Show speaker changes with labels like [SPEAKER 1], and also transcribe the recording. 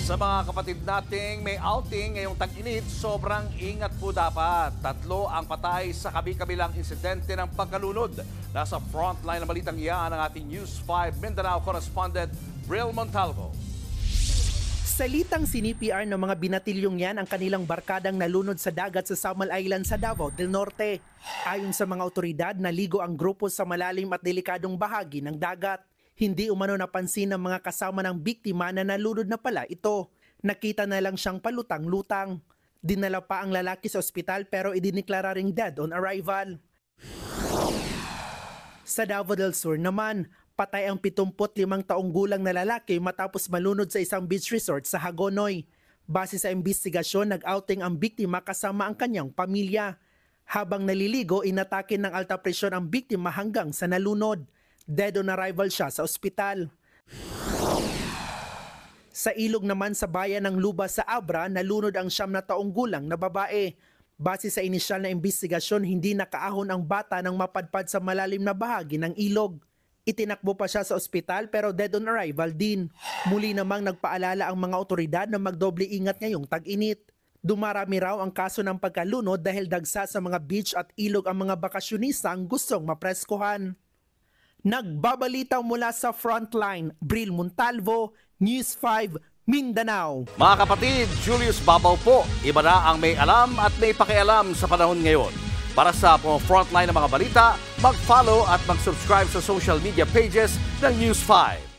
[SPEAKER 1] Sa mga kapatid nating may outing ngayong tag-init, sobrang ingat po dapat. 3 ang patay sa kabi-kabilang insidente ng pagkalunod. Nasa frontline ng balitang iyan ang ating News 5 Mindanao correspondent Bril Montalvo.
[SPEAKER 2] Salitang CPR ng mga binatilyong yan ang kanilang barkadang nalunod sa dagat sa Samal Island sa Davao del Norte. Ayon sa mga otoridad, naligo ang grupo sa malalim at delikadong bahagi ng dagat. Hindi umano napansin ng mga kasama ng biktima na nalunod na pala ito. Nakita na lang siyang palutang-lutang. Dinala pa ang lalaki sa ospital pero idiniklara ring dead on arrival. Sa Davao del Sur naman, patay ang 75 taong gulang na lalaki matapos malunod sa isang beach resort sa Hagonoy. Base sa investigasyon, nag-outing ang biktima kasama ang kanyang pamilya. Habang naliligo, inatake ng alta presyon ang biktima hanggang sa nalunod. Dead on arrival siya sa ospital. Sa ilog naman sa bayan ng Luba sa Abra, nalunod ang 9 na taong gulang na babae. Base sa inisyal na investigasyon, hindi nakaahon ang bata nang mapadpad sa malalim na bahagi ng ilog. Itinakbo pa siya sa ospital pero dead on arrival din. Muli namang nagpaalala ang mga otoridad na magdoble ingat ngayong tag-init. Dumarami raw ang kaso ng pagkalunod dahil dagsa sa mga beach at ilog ang mga bakasyonista ang gustong mapreskuhan. Nagbabalita mula sa Frontline, Bril Montalvo, News 5, Mindanao.
[SPEAKER 1] Mga kapatid, Julius Babaw po. Iba na ang may alam at may pakialam sa panahon ngayon. Para sa frontline ng mga balita, mag-follow at mag-subscribe sa social media pages ng News 5.